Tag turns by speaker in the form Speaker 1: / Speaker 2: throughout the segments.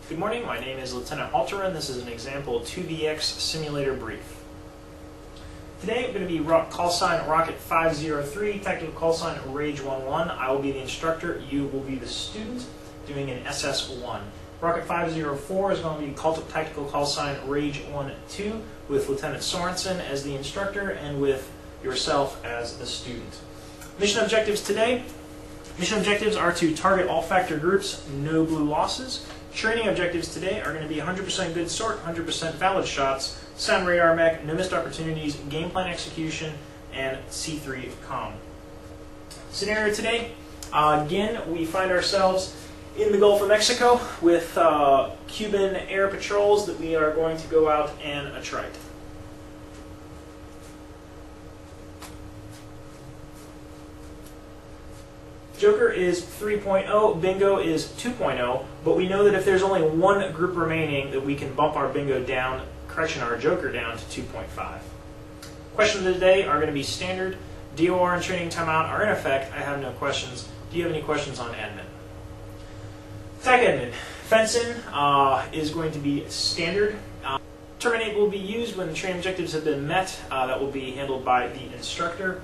Speaker 1: Good morning, my name is Lieutenant Halteran. This is an example 2VX simulator brief. Today we're going to be call sign Rocket 503, tactical call sign Rage 11. I will be the instructor, you will be the student doing an SS1. Rocket 504 is going to be tactical call sign Rage 12 with Lieutenant Sorensen as the instructor and with yourself as the student. Mission objectives today. Mission objectives are to target all factor groups, no blue losses. Training objectives today are going to be 100% good sort, 100% valid shots, sound radar mech, no missed opportunities, game plan execution, and C3 comm. Scenario today, again, we find ourselves in the Gulf of Mexico with Cuban air patrols that we are going to go out and attrite. Joker is 3.0, Bingo is 2.0, but we know that if there's only one group remaining that we can bump our Bingo down, our Joker down to 2.5. Questions of the day are going to be standard. DOR and training timeout are in effect. I have no questions. Do you have any questions on admin? Attack admin. Fence-in is going to be standard. Terminate will be used when the training objectives have been met. That will be handled by the instructor.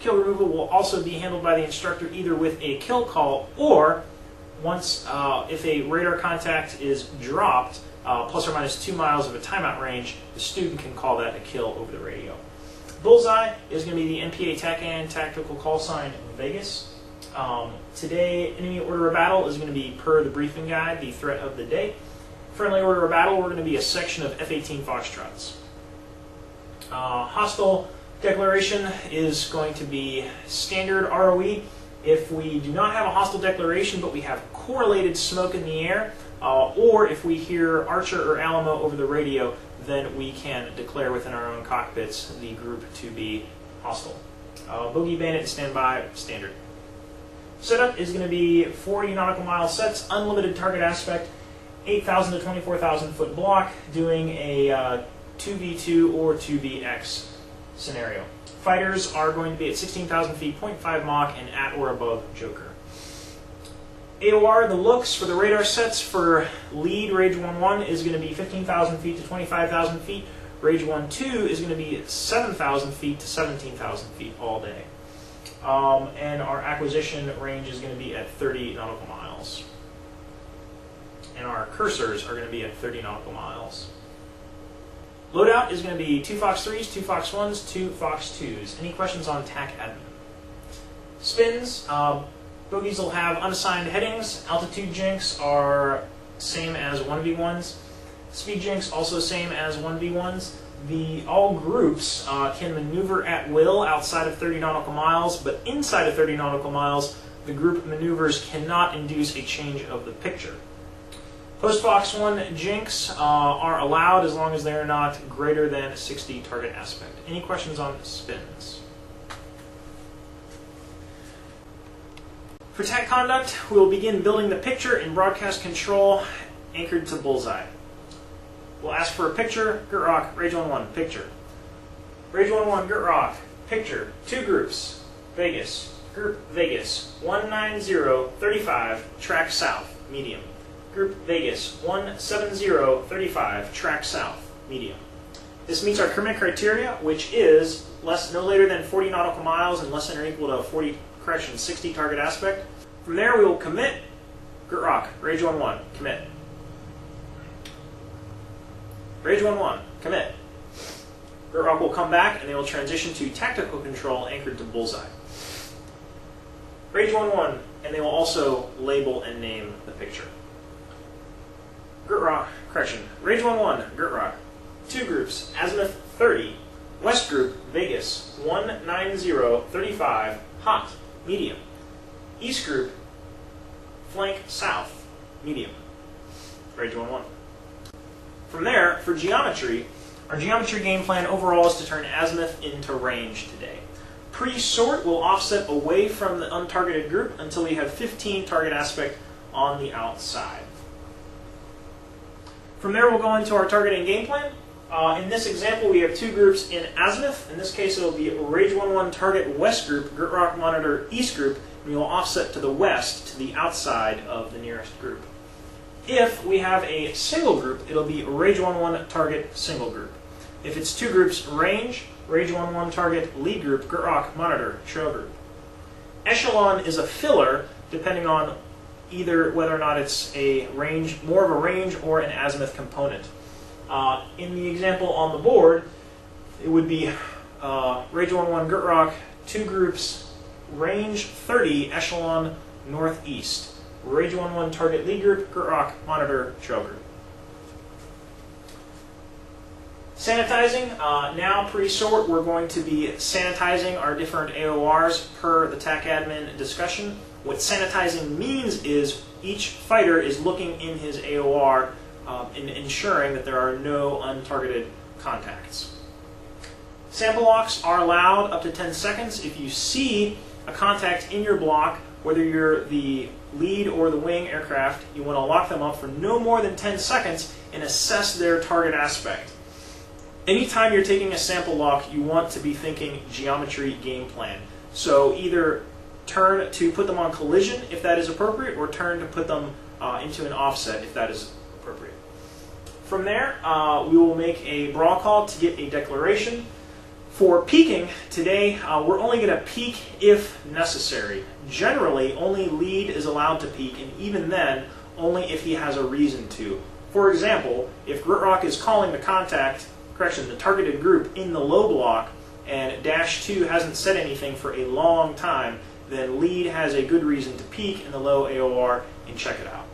Speaker 1: Kill removal will also be handled by the instructor either with a kill call or once if a radar contact is dropped plus or minus 2 miles of a timeout range, the student can call that a kill over the radio. Bullseye is going to be the NPA TACAN tactical call sign Vegas. Today, enemy order of battle is going to be per the briefing guide, the threat of the day. Friendly order of battle, we're going to be a section of F-18 Foxtrots. Hostile declaration is going to be standard ROE. If we do not have a hostile declaration but we have correlated smoke in the air, or if we hear Archer or Alamo over the radio, then we can declare within our own cockpits the group to be hostile. Bogey Bandit and standby, standard. Setup is going to be 40 nautical mile sets, unlimited target aspect, 8,000 to 24,000 foot block, doing a 2v2 or 2vx scenario. Fighters are going to be at 16,000 feet, 0.5 Mach, and at or above Joker. AOR, the looks for the radar sets for lead Rage 11 is going to be 15,000 feet to 25,000 feet. Rage 12 is going to be 7,000 feet to 17,000 feet all day. And our acquisition range is going to be at 30 nautical miles. And our cursors are going to be at 30 nautical miles. Loadout is going to be 2 Fox 3s, 2 Fox 1s, 2 Fox 2s. Any questions on TAC admin? Spins, bogies will have unassigned headings. Altitude jinx are same as 1v1s. Speed jinx also same as 1v1s. All groups can maneuver at will outside of 30 nautical miles, but inside of 30 nautical miles, the group maneuvers cannot induce a change of the picture. Post-Fox 1 jinx are allowed as long as they are not greater than 60 target aspect. Any questions on spins? For TAC conduct, we will begin building the picture in broadcast control anchored to bullseye. We'll ask for a picture, Gertrock, Rage 11, picture. Rage 11, Gertrock, picture, 2 groups, Vegas, group Vegas, 19035, track south, medium. Group Vegas, 17035, track south, medium. This meets our commit criteria, which is no later than 40 nautical miles and less than or equal to 60 target aspect. From there, we will commit. Gertrock, Rage 11, commit. Rage 11, commit. Gertrock will come back and they will transition to tactical control anchored to bullseye. Rage 11, and they will also label and name the picture. Gertrock, Rage 11, Gertrock. 2 groups, azimuth 30, west group, Vegas, 19035, hot, medium. East group, flank south, medium. Rage 11. From there, for geometry, our geometry game plan overall is to turn azimuth into range today. Pre-sort will offset away from the untargeted group until we have 15 target aspect on the outside. From there, we'll go into our targeting game plan. In this example, we have 2 groups in azimuth. In this case, it will be Rage 11 target west group, Gertrock monitor east group, and we will offset to the west to the outside of the nearest group. If we have a single group, it'll be Rage 1-1 target single group. If it's two groups, range, Rage 1-1 target lead group, GRT-ROC monitor trail group. Echelon is a filler depending on either whether or not it's a range, more of a range or an azimuth component. In the example on the board, it would be Rage 1-1 GRT-ROC, two groups, range 30, echelon northeast. Rage 1-1 target lead group, GRT-ROC monitor trail group. Sanitizing, now pre-sort we're going to be sanitizing our different AORs per the TAC admin discussion. What sanitizing means is each fighter is looking in his AOR and ensuring that there are no untargeted contacts. Sample locks are allowed up to 10 seconds. If you see a contact in your block, whether you're the lead or the wing aircraft, you want to lock them up for no more than 10 seconds and assess their target aspect. Anytime you're taking a sample lock, you want to be thinking geometry game plan. So either turn to put them on collision if that is appropriate, or turn to put them into an offset if that is appropriate. From there, we will make a brawl call to get a declaration. For peaking, today we're only going to peak if necessary. Generally, only lead is allowed to peak, and even then, only if he has a reason to. For example, if GRT-ROC is calling the the targeted group in the low block, and -2 hasn't said anything for a long time, then lead has a good reason to peak in the low AOR and check it out.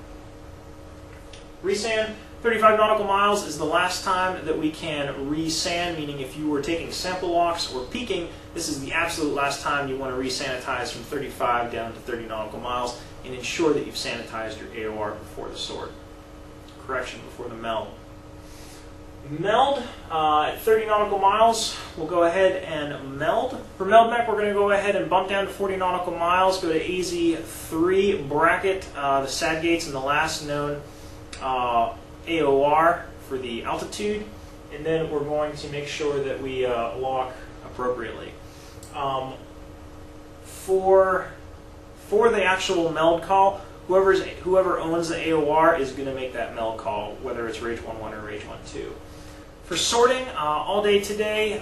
Speaker 1: Resan, 35 nautical miles is the last time that we can resan, meaning if you were taking sample locks or peaking, this is the absolute last time you want to resanitize from 35 down to 30 nautical miles and ensure that you've sanitized your AOR before the sort. Correction, before the meld. Meld at 30 nautical miles, we'll go ahead and meld. For meld mech, we're going to go ahead and bump down to 40 nautical miles, go to AZ3, bracket the SAD gates and the last known AOR for the altitude, and then we're going to make sure that we lock appropriately. For the actual meld call, whoever owns the AOR is going to make that meld call, whether it's Rage 1-1 or Rage 1-2. For sorting, all day today,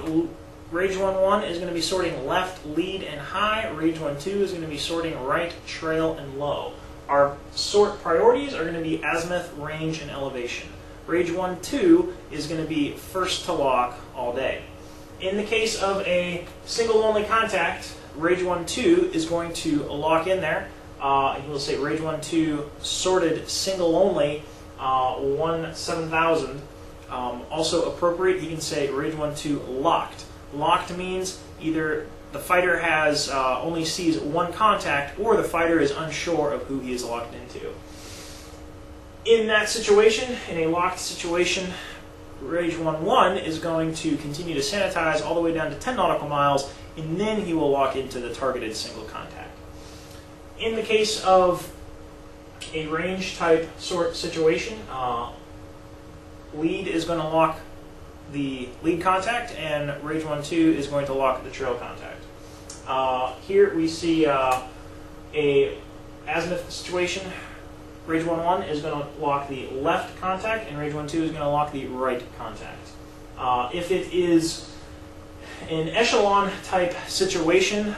Speaker 1: Rage 1-1 is going to be sorting left, lead, and high. Rage 1-2 is going to be sorting right, trail, and low. Our sort priorities are going to be azimuth, range, and elevation. Rage 1-2 is going to be first to lock all day. In the case of a single-only contact, Rage 1-2 is going to lock in there. And he will say Rage 1-2 sorted single-only 1-7000. Also appropriate, he can say Rage 1-2 locked. Locked means either the fighter has only sees one contact, or the fighter is unsure of who he is locked into. In that situation, in a locked situation, Rage 1-1 is going to continue to sanitize all the way down to 10 nautical miles, and then he will lock into the targeted single contact. In the case of a range type sort situation, lead is going to lock the lead contact, and Rage 1-2 is going to lock the trail contact. Here we see a azimuth situation. Rage 1-1 is going to lock the left contact, and Rage 1-2 is going to lock the right contact. If it is an echelon type situation,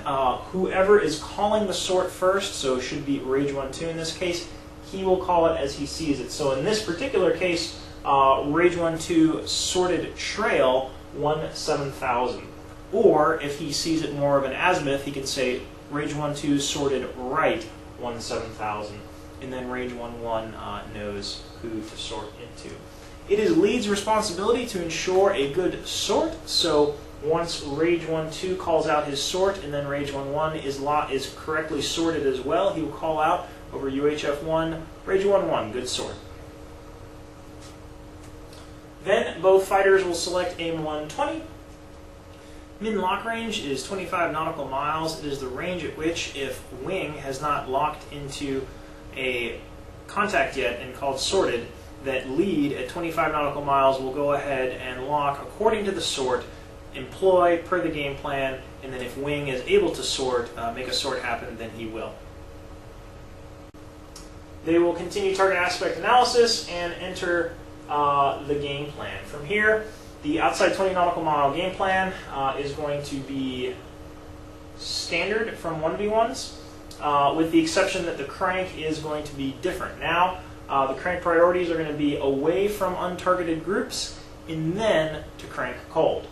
Speaker 1: whoever is calling the sort first, so it should be Rage 1-2 in this case, he will call it as he sees it. So in this particular case, Rage 1-2 sorted trail 1-7000. Or if he sees it more of an azimuth, he can say Rage 1-2 sorted right 1-7000. And then Rage 1-1 knows who to sort into. It is lead's responsibility to ensure a good sort, so once Rage 1-2 calls out his sort, and then Rage 1-1 is correctly sorted as well, he will call out over UHF-1, Rage 1-1, good sort. Then both fighters will select aim 120. Min lock range is 25 nautical miles. It is the range at which, if wing has not locked into a contact yet and called sorted, that lead at 25 nautical miles will go ahead and lock according to the sort, employ per the game plan, and then if wing is able to sort, make a sort happen, then he will. They will continue target aspect analysis and enter the game plan. From here, the outside 20 nautical mile game plan is going to be standard from 1v1s, with the exception that the crank is going to be different. Now, the crank priorities are going to be away from untargeted groups and then to crank cold.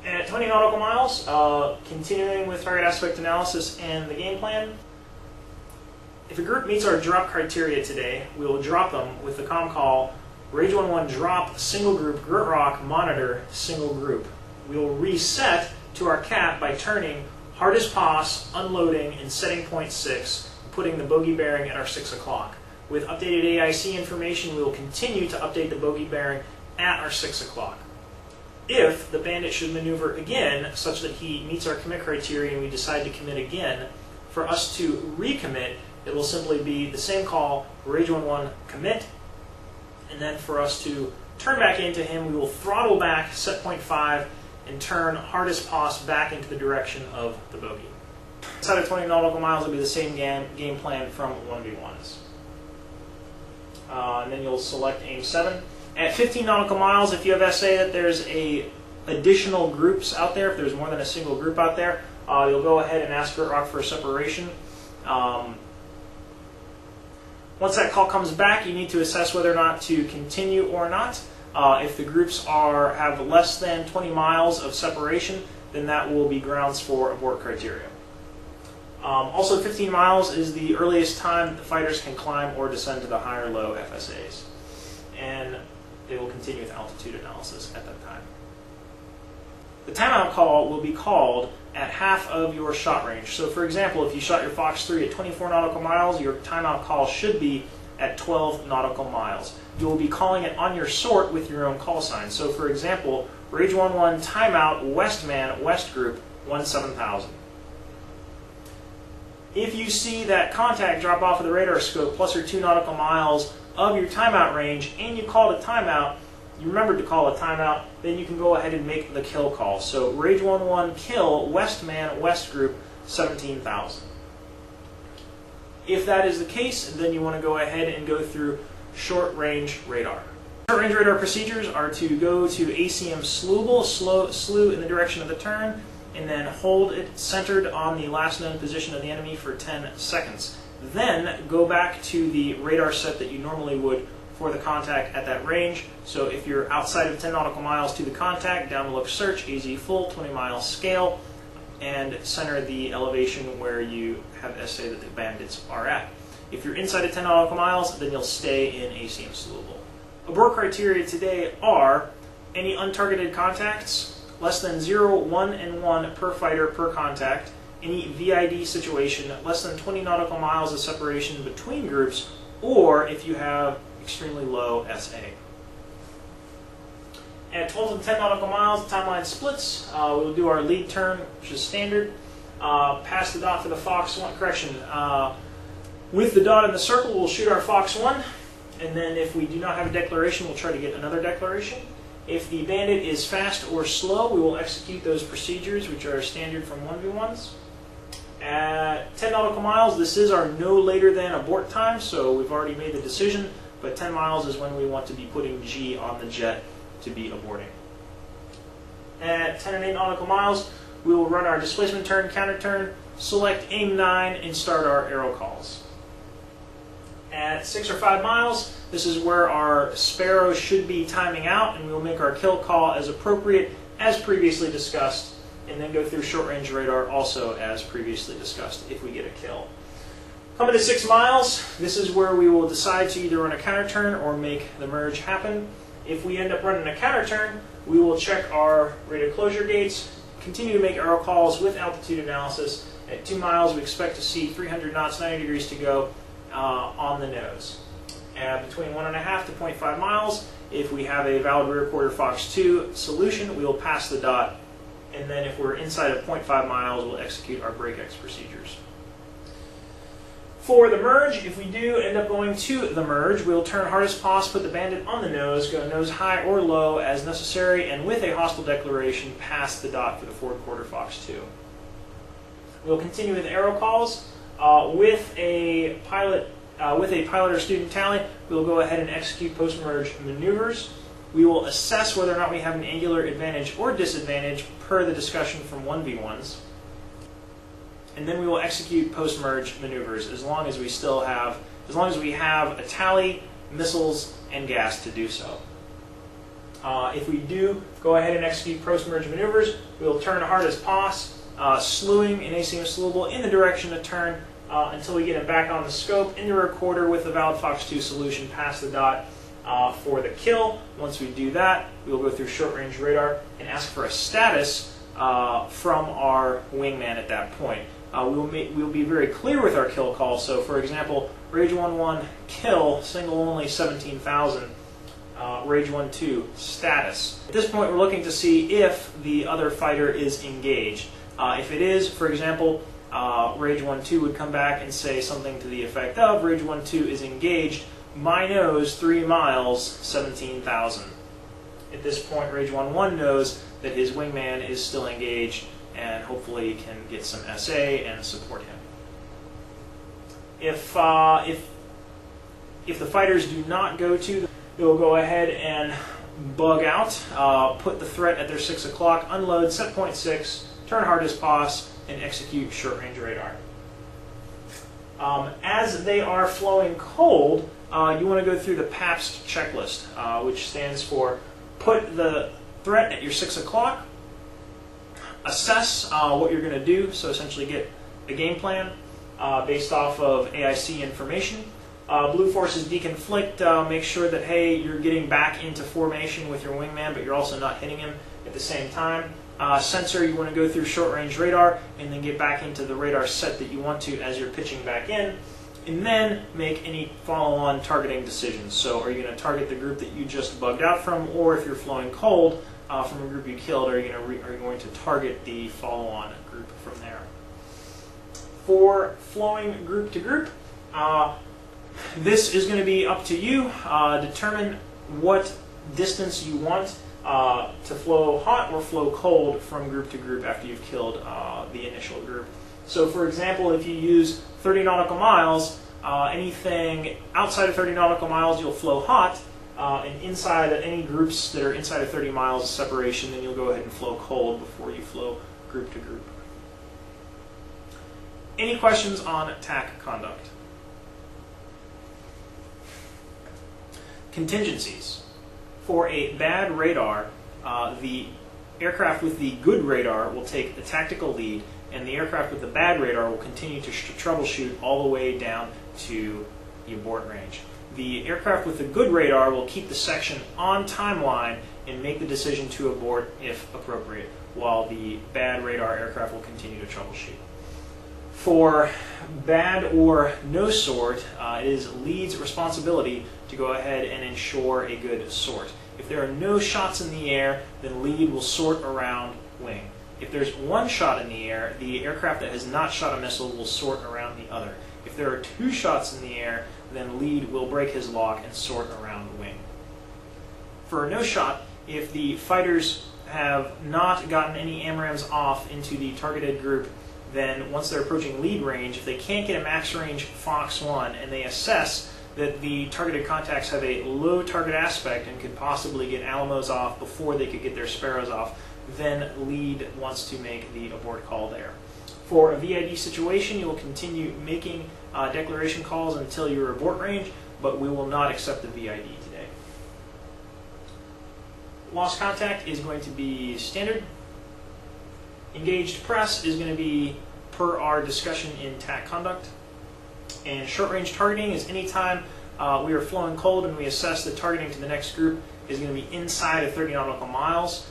Speaker 1: At 20 nautical miles, continuing with target aspect analysis and the game plan, if a group meets our drop criteria today, we will drop them with the comm call Rage 11 drop single group Grit Rock monitor single group. We will reset to our cap by turning hardest pos, unloading, and setting point 6, putting the bogey bearing at our 6 o'clock. With updated AIC information, we will continue to update the bogey bearing at our 6 o'clock. If the bandit should maneuver again, such that he meets our commit criteria and we decide to commit again, for us to recommit, it will simply be the same call, Rage 11 commit, and then for us to turn back into him, we will throttle back, set point 5, and turn hardest pos back into the direction of the bogey. Inside of 20 nautical miles, will be the same game plan from 1v1s. And then you'll select aim 7. At 15 nautical miles, if you have SA that there's additional groups out there, if there's more than a single group out there, you'll go ahead and ask Grit Rock for a separation. Once that call comes back, you need to assess whether or not to continue or not. If the groups have less than 20 miles of separation, then that will be grounds for abort criteria. Also, 15 miles is the earliest time that the fighters can climb or descend to the high or low FSAs. And they will continue with altitude analysis at that time. The timeout call will be called at half of your shot range. So for example, if you shot your Fox 3 at 24 nautical miles, your timeout call should be at 12 nautical miles. You will be calling it on your sort with your own call sign. So for example, Rage 11 timeout Westman West Group 17000. If you see that contact drop off of the radar scope plus or 2 nautical miles of your timeout range and you called a timeout, you remembered to call a timeout, then you can go ahead and make the kill call. So Rage 11 kill Westman West Group 17,000. If that is the case, then you want to go ahead and go through short range radar. Short range radar procedures are to go to ACM slewable, slew in the direction of the turn, and then hold it centered on the last known position of the enemy for 10 seconds. Then go back to the radar set that you normally would for the contact at that range. So if you're outside of 10 nautical miles to the contact, down look search, AZ full, 20 mile scale, and center the elevation where you have SA that the bandits are at. If you're inside of 10 nautical miles, then you'll stay in ACM slewable. Abort criteria today are any untargeted contacts, less than 0, 1, and 1 per fighter per contact, any VID situation, less than 20 nautical miles of separation between groups, or if you have extremely low SA. At 12 and 10 nautical miles, the timeline splits. We will do our lead turn, which is standard. Pass the dot for the Fox 1, correction. With the dot in the circle, we'll shoot our Fox 1, and then if we do not have a declaration, we'll try to get another declaration. If the bandit is fast or slow, we will execute those procedures, which are standard from 1v1s. At 10 nautical miles, this is our no later than abort time, so we've already made the decision, but 10 miles is when we want to be putting G on the jet to be aborting. At 10 and 8 nautical miles, we will run our displacement turn, counter turn, select aim 9, and start our arrow calls. At 6 or 5 miles, this is where our Sparrow should be timing out, and we will make our kill call as appropriate as previously discussed, and then go through short range radar also as previously discussed if we get a kill. Coming to 6 miles, this is where we will decide to either run a counter turn or make the merge happen. If we end up running a counter turn, we will check our radar closure gates, continue to make arrow calls with altitude analysis. At 2 miles, we expect to see 300 knots, 90 degrees to go on the nose. Between 1.5 to 0.5 miles, if we have a valid rear quarter Fox 2 solution, we will pass the dot. And then if we're inside of 0.5 miles, we'll execute our break-X procedures. For the merge, if we do end up going to the merge, we'll turn hardest pos, put the bandit on the nose, go nose high or low as necessary, and with a hostile declaration, pass the dot for the forward quarter Fox 2. We'll continue with arrow calls. With a pilot or student tally, we will go ahead and execute post-merge maneuvers. We will assess whether or not we have an angular advantage or disadvantage per the discussion from 1v1s. And then we will execute post-merge maneuvers as long as we have a tally, missiles, and gas to do so. If we do go ahead and execute post-merge maneuvers, we will turn hard as POS, slewing an ACM slewable in the direction of turn until we get it back on the scope into a recorder with the valid FOX2 solution past the dot for the kill. Once we do that, we will go through short-range radar and ask for a status from our wingman at that point. We will be very clear with our kill call. So, for example, Rage 1-1 kill, single only 17,000. Rage 1-2 status. At this point, we're looking to see if the other fighter is engaged. If it is, for example, Rage 1-2 would come back and say something to the effect of Rage 1-2 is engaged, my nose 3 miles, 17,000. At this point, Rage 1-1 knows that his wingman is still engaged and hopefully can get some SA and support him. If the fighters do not go to, they will go ahead and bug out, put the threat at their 6 o'clock, unload, set point 6, turn hard as POS, and execute short-range radar. As they are flowing cold, you want to go through the PAPST checklist, which stands for put the threat at your 6 o'clock, assess what you're going to do, so essentially get a game plan based off of AIC information. Blue forces deconflict, make sure that, hey, you're getting back into formation with your wingman, but you're also not hitting him at the same time. Sensor, you want to go through short-range radar and then get back into the radar set that you want to as you're pitching back in, and then make any follow-on targeting decisions. So are you going to target the group that you just bugged out from, or if you're flowing cold from a group you killed, are you going to target the follow-on group from there? For flowing group to group, this is going to be up to you. Determine what distance you want to flow hot or flow cold from group to group after you've killed the initial group. So, for example, if you use 30 nautical miles, anything outside of 30 nautical miles you'll flow hot, and inside of any groups that are inside of 30 miles of separation, then you'll go ahead and flow cold before you flow group to group. Any questions on TAC conduct? Contingencies. For a bad radar, the aircraft with the good radar will take the tactical lead, and the aircraft with the bad radar will continue to troubleshoot all the way down to the abort range. The aircraft with the good radar will keep the section on timeline and make the decision to abort if appropriate, while the bad radar aircraft will continue to troubleshoot. For bad or no sort, it is lead's responsibility to go ahead and ensure a good sort. If there are no shots in the air, then lead will sort around wing. If there's one shot in the air, the aircraft that has not shot a missile will sort around the other. If there are 2 shots in the air, then lead will break his lock and sort around wing. For a no shot, if the fighters have not gotten any AMRAAMs off into the targeted group, then once they're approaching lead range, if they can't get a max range FOX1 and they assess that the targeted contacts have a low target aspect and could possibly get Alamos off before they could get their Sparrows off, then lead wants to make the abort call there. For a VID situation, you will continue making declaration calls until your abort range, but we will not accept the VID today. Lost contact is going to be standard. Engaged press is going to be per our discussion in TAC conduct. And short-range targeting is anytime we are flowing cold and we assess that targeting to the next group is going to be inside of 30 nautical miles.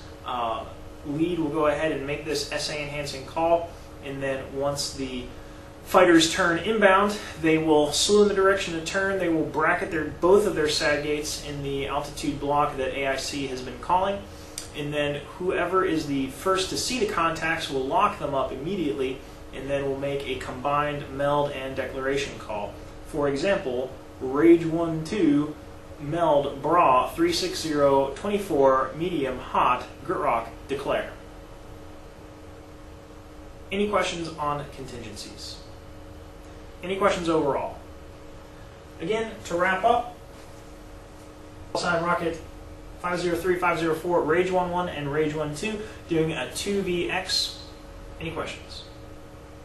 Speaker 1: Lead will go ahead and make this SA enhancing call, and then once the fighters turn inbound, they will slew in the direction of turn. They will bracket both of their SAD gates in the altitude block that AIC has been calling, and then whoever is the first to see the contacts will lock them up immediately, and then we'll make a combined meld and declaration call. For example, Rage 1-2 meld bra 36024 medium hot Gritrock declare. Any questions on contingencies? Any questions overall? Again, to wrap up, sign Rocket 503, 504, Rage 11, and Rage 12, doing a 2VX. Any questions?